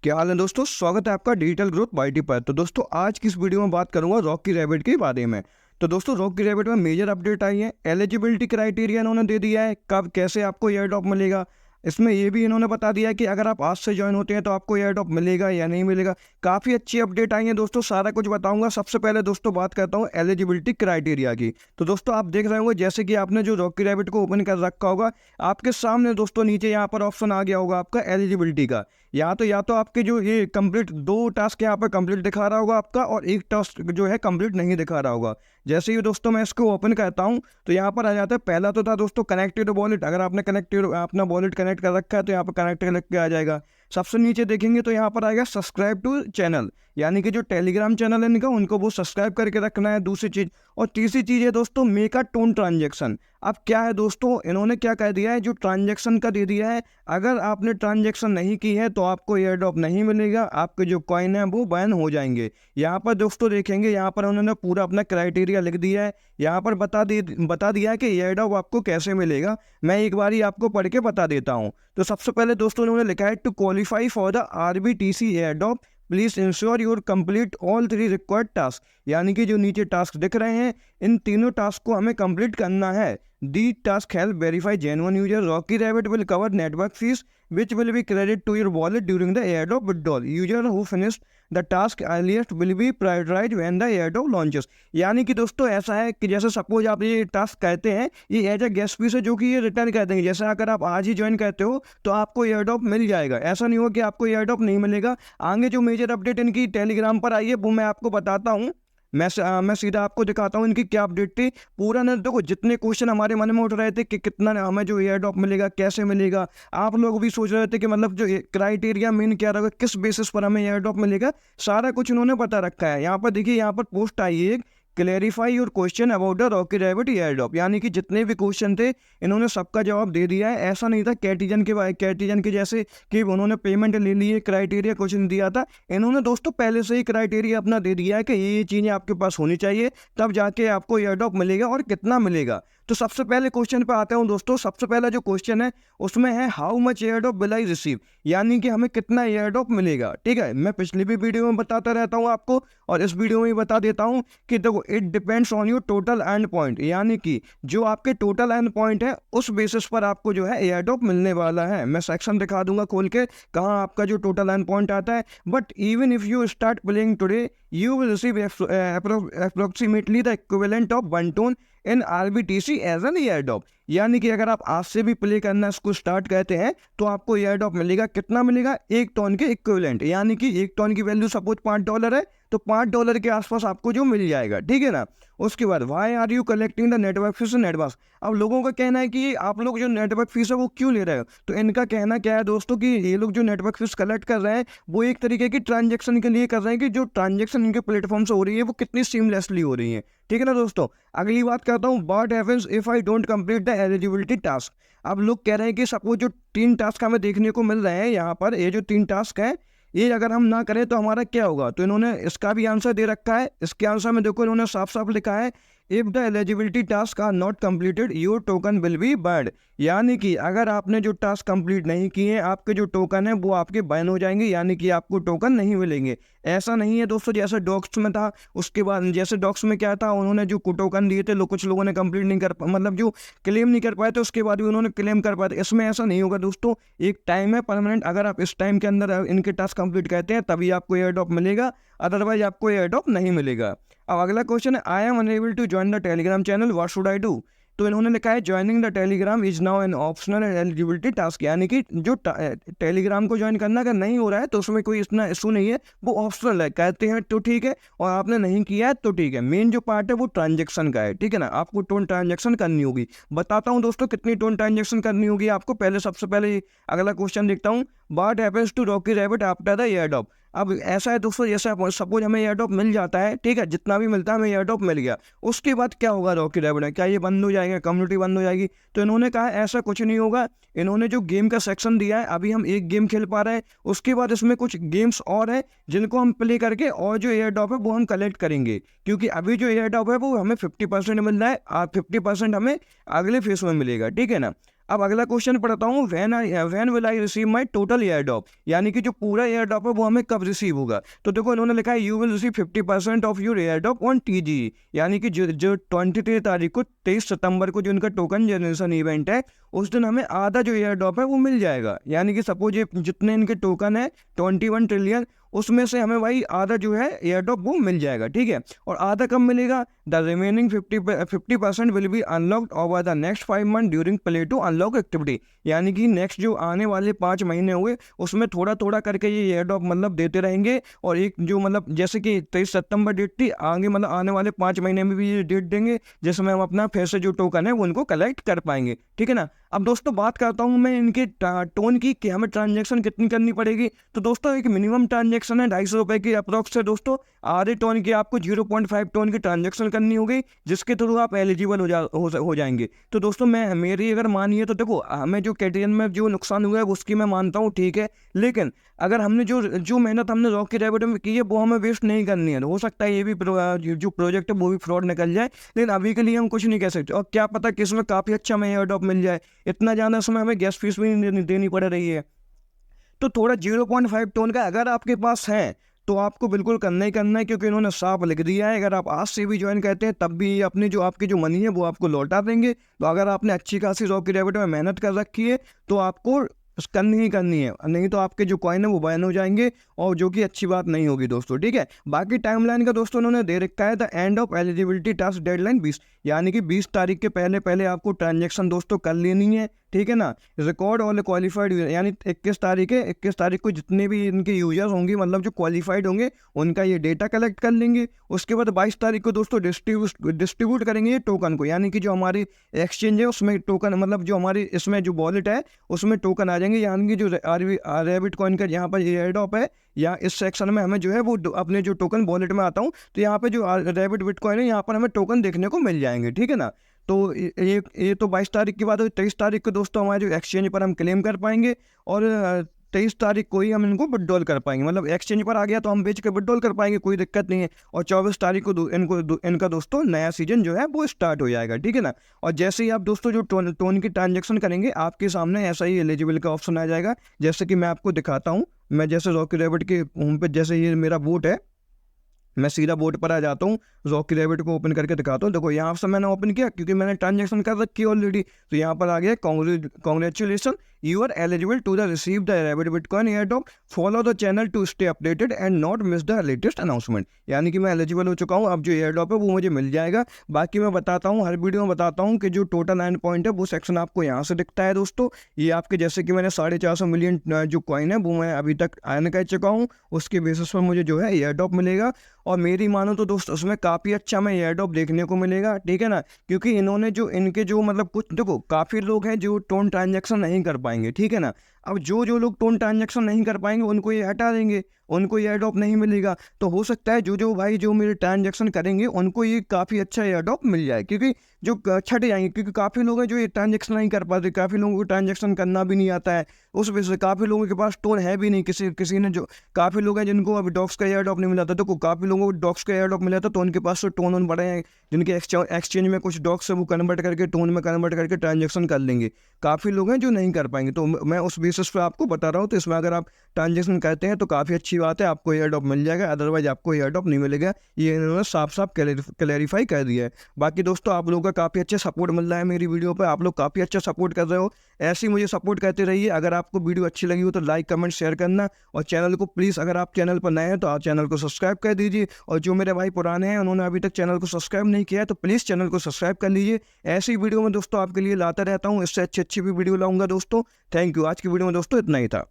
क्या हाल है दोस्तों। स्वागत है आपका डिजिटल ग्रोथ बाईटी पर। तो दोस्तों आज की इस वीडियो में बात करूंगा रॉकी रैबिट के बारे में। तो दोस्तों रॉकी रैबिट में मेजर अपडेट आई है। एलिजिबिलिटी क्राइटेरिया इन्होंने दे दिया है, कब कैसे आपको एयर ड्रॉप मिलेगा। इसमें ये भी इन्होंने बता दिया है कि अगर आप आज से ज्वाइन होते हैं तो आपको एयर ड्रॉप मिलेगा या नहीं मिलेगा। काफ़ी अच्छी अपडेट आई है दोस्तों, सारा कुछ बताऊंगा। सबसे पहले दोस्तों बात करता हूँ एलिजिबिलिटी क्राइटेरिया की। तो दोस्तों आप देख रहे होंगे जैसे कि आपने जो रॉकी रैबिट को ओपन कर रखा होगा, आपके सामने दोस्तों नीचे यहाँ पर ऑप्शन आ गया होगा आपका एलिजिबिलिटी का। या तो आपके जो ये कंप्लीट 2 टास्क यहाँ पर कंप्लीट दिखा रहा होगा आपका, और 1 टास्क जो है कंप्लीट नहीं दिखा रहा होगा। जैसे ही दोस्तों मैं इसको ओपन करता हूँ तो यहाँ पर आ जाता है। पहला तो था दोस्तों कनेक्टेड वॉलेट। अगर आपने अपना वॉलेट कनेक्ट कर रखा है तो यहाँ पर कनेक्ट लिख के आ जाएगा। सबसे नीचे देखेंगे तो यहाँ पर आएगा सब्सक्राइब टू चैनल, यानी कि जो टेलीग्राम चैनल है इनका, उनको वो सब्सक्राइब करके रखना है, दूसरी चीज़। और तीसरी चीज़ है दोस्तों मेक अ टोन ट्रांजेक्शन। अब क्या है दोस्तों, इन्होंने क्या कह दिया है, जो ट्रांजेक्शन का दे दिया है, अगर आपने ट्रांजेक्शन नहीं की है तो आपको एयर ड्रॉप नहीं मिलेगा, आपके जो कॉइन है वो बैन हो जाएंगे। यहाँ पर दोस्तों देखेंगे, यहाँ पर उन्होंने पूरा अपना क्राइटेरिया लिख दिया है। यहाँ पर बता दिया है कि एयर ड्रॉप आपको कैसे मिलेगा। मैं एक बार ही आपको पढ़ के बता देता हूँ। तो सबसे पहले दोस्तों उन्होंने लिखा है, to qualify for the RBTC air drop please ensure your complete all 3 required task. यानी कि जो नीचे टास्क दिख रहे हैं, इन तीनों टास्क को हमें कंप्लीट करना है। The task help verify genuine user. Rocky Rabbit will cover network fees which will be credited to your wallet during the airdrop withdrawal. User who finished the task earliest will be prioritized when the airdrop launches. यानी कि दोस्तों ऐसा है कि जैसे suppose आप ये task कहते हैं, ये एज ए गेस्ट फीस है जो कि ये रिटर्न कर देंगे। जैसे अगर आप आज ही ज्वाइन करते हो तो आपको एयरड्रॉप मिल जाएगा। ऐसा नहीं हो कि आपको एयरड्रॉप नहीं मिलेगा। आगे जो मेजर अपडेट इनकी टेलीग्राम पर आई है वो मैं आपको बताता हूँ। मैं सीधा आपको दिखाता हूँ इनकी क्या अपडेट थी। पूरा ना देखो, जितने क्वेश्चन हमारे मन में उठ रहे थे कि कितना हमें जो एयर ड्रॉप मिलेगा, कैसे मिलेगा, आप लोग भी सोच रहे थे कि मतलब जो क्राइटेरिया मेन क्या रहेगा, किस बेसिस पर हमें एयर ड्रॉप मिलेगा, सारा कुछ उन्होंने बता रखा है। यहाँ पर देखिए, यहाँ पर पोस्ट आई है, clarify your question about the Rocky rabbit air drop. यानी कि जितने भी क्वेश्चन थे इन्होंने सबका जवाब दे दिया है। ऐसा नहीं था कैटिजन के जैसे कि उन्होंने पेमेंट ले ली है, क्राइटेरिया क्वेश्चन दिया था। इन्होंने दोस्तों पहले से ही क्राइटेरिया अपना दे दिया है कि ये चीज़ें आपके पास होनी चाहिए, तब जाके आपको एयर ड्रॉप मिलेगा और कितना मिलेगा। तो सबसे पहले क्वेश्चन पे आते हूँ दोस्तों। सबसे पहला जो क्वेश्चन है उसमें है, how much air drop will I receive. यानी कि हमें कितना एयर ड्रॉप मिलेगा। ठीक है, मैं पिछली भी वीडियो में बताता रहता हूँ आपको, और इस वीडियो में भी बता देता हूँ कि देखो, it depends on your total and point. यानी कि जो आपके टोटल एंड पॉइंट है उस बेसिस पर आपको जो है एयर ड्रॉप मिलने वाला है। मैं सेक्शन दिखा दूंगा खोल के कहाँ आपका जो टोटल एंड पॉइंट आता है। But even if you start playing today you will receive approximately the equivalent of 1 ton in RBTC as an airdrop। यानी कि अगर आप आज से भी प्ले करना इसको स्टार्ट करते हैं तो आपको एयर ड्रॉप मिलेगा। कितना मिलेगा? 1 टन के इक्विवेलेंट। यानी कि 1 टन की वैल्यू सपोज $5 है तो $5 के आसपास आपको जो मिल जाएगा। ठीक है ना। उसके बाद, why are you collecting the network fees in advance. अब लोगों का कहना है कि आप लोग जो नेटवर्क फीस है वो क्यों ले रहे हो। तो इनका कहना क्या है दोस्तों कि ये लोग जो नेटवर्क फीस कलेक्ट कर रहे हैं वो एक तरीके की ट्रांजेक्शन के लिए कर रहे हैं कि जो ट्रांजेक्शन इनके प्लेटफॉर्म से हो रही है वो कितनी सीमलेसली हो रही है। ठीक है ना दोस्तों। अगली बात करता हूँ, what happens if I don't complete the eligibility task. अब लोग कह रहे हैं कि सपोज जो 3 टास्क हमें देखने को मिल रहे हैं यहाँ पर, ये जो 3 टास्क हैं, ये अगर हम ना करें तो हमारा क्या होगा। तो इन्होंने इसका भी आंसर दे रखा है। इसके आंसर में देखो इन्होंने साफ साफ लिखा है, if the eligibility task are not completed your token will be bad. यानी कि अगर आपने जो टास्क कंप्लीट नहीं किए, आपके जो टोकन है वो आपके बैन हो जाएंगे, यानी कि आपको टोकन नहीं मिलेंगे। ऐसा नहीं है दोस्तों जैसे डॉक्स में था। उसके बाद जैसे डॉक्स में क्या था, उन्होंने जो टोकन दिए थे कुछ लोगों ने कंप्लीट नहीं कर मतलब जो क्लेम नहीं कर पाए थे, उसके बाद भी उन्होंने क्लेम कर पाए थे। इसमें ऐसा नहीं होगा दोस्तों, एक टाइम है परमानेंट। अगर आप इस टाइम के अंदर इनके टास्क कंप्लीट करते हैं तभी आपको एयर ड्रॉप मिलेगा, अदरवाइज आपको एयर ड्रॉप नहीं मिलेगा। अब अगला क्वेश्चन है, I am unable to join the Telegram channel, what should I do. तो इन्होंने लिखा है, joining the Telegram is now an optional eligibility task. यानी कि जो टेलीग्राम को ज्वाइन करना अगर नहीं हो रहा है तो उसमें कोई इतना इशू नहीं है, वो ऑप्शनल है। कहते हैं तो ठीक है, और आपने नहीं किया है तो ठीक है। मेन जो पार्ट है वो ट्रांजेक्शन का है। ठीक है ना। आपको टोन ट्रांजेक्शन करनी होगी। बताता हूँ दोस्तों कितनी टोन ट्रांजेक्शन करनी होगी आपको। सबसे पहले अगला क्वेश्चन देखता हूँ, what happens to Rocky Rabbit after the air drop. अब ऐसा है दोस्तों, जैसे सपोज हमें एयर ड्रॉप मिल जाता है, ठीक है, जितना भी मिलता है हमें एयर ड्रॉप मिल गया, उसके बाद क्या होगा रॉकी रैबिट में, क्या ये बंद हो जाएगा, कम्युनिटी बंद हो जाएगी। तो इन्होंने कहा ऐसा कुछ नहीं होगा। इन्होंने जो गेम का सेक्शन दिया है, अभी हम एक गेम खेल पा रहे हैं, उसके बाद इसमें कुछ गेम्स और है जिनको हम प्ले करके और जो एयर ड्रॉप है वो हम कलेक्ट करेंगे। क्योंकि अभी जो एयर ड्रॉप है वो हमें 50% मिल रहा है और 50% हमें अगले फेज में मिलेगा। ठीक है ना। अब अगला क्वेश्चन पढ़ता हूँ, when will I receive my total air drop, यानी कि जो पूरा एयर ड्रॉप है वो हमें कब रिसीव होगा। तो देखो इन्होंने लिखा है you will receive 50% of your air drop on TGE, यानी कि जो 23 तारीख को 23 सितंबर को जो इनका टोकन जनरेशन इवेंट है उस दिन हमें आधा जो एयर ड्रॉप है वो मिल जाएगा। यानी कि सपोज ये जितने इनके टोकन है 21 ट्रिलियन, उसमें से हमें भाई आधा जो है एयर ड्रॉप वो मिल जाएगा, ठीक है। और आधा कब मिलेगा, the remaining 50% will be unlocked over the next 5 month during play to unlock activity, यानी कि नेक्स्ट जो आने वाले 5 महीने हुए उसमें थोड़ा थोड़ा करके ये एयर ड्रॉप मतलब देते रहेंगे। और एक जो मतलब जैसे कि 23 सितंबर डेट थी, आगे मतलब आने वाले 5 महीने में भी ये डेट देंगे जिसमें हम अपना फिर से जो टोकन है वो उनको कलेक्ट कर पाएंगे, ठीक है ना। अब दोस्तों बात करता हूँ मैं इनके टोन की कि हमें ट्रांजैक्शन कितनी करनी पड़ेगी। तो दोस्तों एक मिनिमम ट्रांजैक्शन है 250 रुपये की अप्रॉक्स है दोस्तों। आधे टोन की आपको 0.5 टोन की ट्रांजैक्शन करनी होगी जिसके थ्रू आप एलिजिबल हो जाएंगे। तो दोस्तों मेरी अगर मानिए तो देखो हमें जो कैटेरियन में जो नुकसान हुआ है उसकी मैं मानता हूँ, ठीक है, लेकिन अगर हमने जो मेहनत हमने रॉकी रैबिट में की है वो हमें वेस्ट नहीं करनी है। हो सकता है ये भी जो प्रोजेक्ट है वो भी फ्रॉड निकल जाए, लेकिन अभी के लिए हम कुछ नहीं कह सकते। और क्या पता कि इसमें काफ़ी अच्छा हमें एयर ड्रॉप मिल जाए, इतना ज़्यादा इसमें हमें गैस फीस भी नहीं देनी पड़ रही है। तो थोड़ा 0.5 टोन का अगर आपके पास है तो आपको बिल्कुल करना ही करना है, क्योंकि इन्होंने साफ लिख दिया है अगर आप आज से भी ज्वाइन करते हैं तब भी अपनी जो आपकी जो मनी है वो आपको लौटा देंगे। तो अगर आपने अच्छी खासी रॉकी रैबिट में मेहनत कर रखी है तो आपको करनी ही करनी है, नहीं तो आपके जो कॉइन है वो बैन हो जाएंगे और जो कि अच्छी बात नहीं होगी दोस्तों, ठीक है। बाकी टाइमलाइन का दोस्तों उन्होंने दे रखा है the end of eligibility task deadline 20, यानी कि 20 तारीख के पहले पहले आपको ट्रांजेक्शन दोस्तों कर लेनी है, ठीक है ना। रिकॉर्ड ऑल क्वालिफाइड यानी 21 तारीख है, 21 तारीख को जितने भी इनके यूजर्स होंगे मतलब जो क्वालिफाइड होंगे उनका ये डेटा कलेक्ट कर लेंगे। उसके बाद 22 तारीख को दोस्तों डिस्ट्रीब्यूट करेंगे ये टोकन को, यानी कि जो हमारी एक्सचेंज है उसमें टोकन मतलब जो हमारी इसमें जो वॉलेट है उसमें टोकन आ जाएंगे, यानी कि जो रैबिट कॉइन का यहाँ पर एयर ड्रॉप है या इस सेक्शन में हमें जो है वो अपने जो टोकन वॉलेट में आता हूँ तो यहाँ पे जो रैबिट बिटकॉइन है यहाँ पर हमें टोकन देखने को मिल जाएंगे, ठीक है ना। तो ये तो 22 तारीख की बात है। 23 तारीख को दोस्तों हमारे जो एक्सचेंज पर हम क्लेम कर पाएंगे और 23 तारीख को ही हम इनको विड्रॉल कर पाएंगे, मतलब एक्सचेंज पर आ गया तो हम बेच के विड्रॉल कर पाएंगे, कोई दिक्कत नहीं है। और 24 तारीख को इनका दोस्तों नया सीजन जो है वो स्टार्ट हो जाएगा, ठीक है ना। और जैसे ही आप दोस्तों जो टोन की ट्रांजेक्शन करेंगे आपके सामने ऐसा ही एलिजिबल का ऑप्शन आ जाएगा, जैसे कि मैं आपको दिखाता हूँ। मैं जैसे रॉकी रैबिट के होम पे जैसे ये मेरा बोट है, मैं सीधा बोर्ड पर आ जाता हूँ, रॉकी रैबिट को ओपन करके दिखाता हूँ। देखो यहाँ से मैंने ओपन किया क्योंकि मैंने ट्रांजैक्शन कर रखी है ऑलरेडी, तो यहाँ पर आ गया congratulation you are eligible to the receive the rabbit bitcoin air drop, follow the channel to stay updated and not miss the latest announcement, यानी कि मैं एलिजिबल हो चुका हूँ। अब जो एयर ड्रॉप है वो मुझे मिल जाएगा। बाकी मैं बताता हूँ हर वीडियो में बताता हूँ कि जो टोटल 9 पॉइंट है वो सेक्शन आपको यहाँ से दिखता है दोस्तों। ये आपके जैसे कि मैंने 450 मिलियन जो कॉइन है वो मैं अभी तक अर्न कर चुका हूँ, उसके बेसिस पर मुझे जो है एयर ड्रॉप मिलेगा। और मेरी मानो तो दोस्त उसमें काफ़ी अच्छा हमें एयर ड्रॉप देखने को मिलेगा, ठीक है ना। क्योंकि इन्होंने जो इनके जो मतलब कुछ देखो काफ़ी लोग हैं जो टोन ट्रांजैक्शन नहीं कर पाएंगे, ठीक है ना। अब जो लोग टोन ट्रांजैक्शन नहीं कर पाएंगे उनको ये हटा देंगे, उनको एयर ड्रॉप नहीं मिलेगा। तो हो सकता है जो भाई जो मेरे ट्रांजैक्शन करेंगे उनको ये काफ़ी अच्छा एयर ड्रॉप मिल जाए, क्योंकि जो छट जाएंगे, क्योंकि काफ़ी लोग हैं जो ये ट्रांजैक्शन नहीं कर पाते, काफ़ी लोगों को ट्रांजैक्शन करना भी नहीं आता है, उस वजह से काफ़ी लोगों के पास टोन है भी नहीं। किसी ने जो काफ़ी लोग हैं जिनको अभी डॉक्स का एयर ड्रॉप नहीं मिला था, तो काफ़ी लोगों को डॉक्स का एयर ड्रॉप मिला था तो उनके पास तो टोन ऑन बड़े हैं, जिनके एक्सचेंज में कुछ डॉक्स से वो कन्वर्ट करके टोन में कन्वर्ट करके ट्रांजेक्शन कर लेंगे। काफ़ी लोग हैं जो नहीं कर पाएंगे, तो मैं उस बेसिस पर आपको बता रहा हूँ। तो इसमें अगर आप ट्रांजेक्शन करते हैं तो काफ़ी अच्छी बात है, आपको एयर ड्रॉप मिल जाएगा, अदरवाइज आपको एयर ड्रॉप नहीं मिलेगा। ये इन्होंने साफ साफ क्लैरिफाई कर दिया है। बाकी दोस्तों आप लोगों का काफ़ी अच्छा सपोर्ट मिल रहा है मेरी वीडियो पर, आप लोग काफ़ी अच्छा सपोर्ट कर रहे हो, ऐसे ही मुझे सपोर्ट करते रहिए। अगर आपको वीडियो अच्छी लगी हो तो लाइक कमेंट शेयर करना, और चैनल को प्लीज़ अगर आप चैनल पर नए हैं तो आप चैनल को सब्सक्राइब कर दीजिए। और जो मेरे भाई पुराने हैं उन्होंने अभी तक चैनल को सब्सक्राइब नहीं किया है तो प्लीज़ चैनल को सब्सक्राइब कर लीजिए। ऐसी वीडियो में दोस्तों आपके लिए लाता रहता हूँ, इससे अच्छी भी वीडियो लाऊंगा दोस्तों। Thank you. आज की वीडियो में दोस्तों इतना ही था।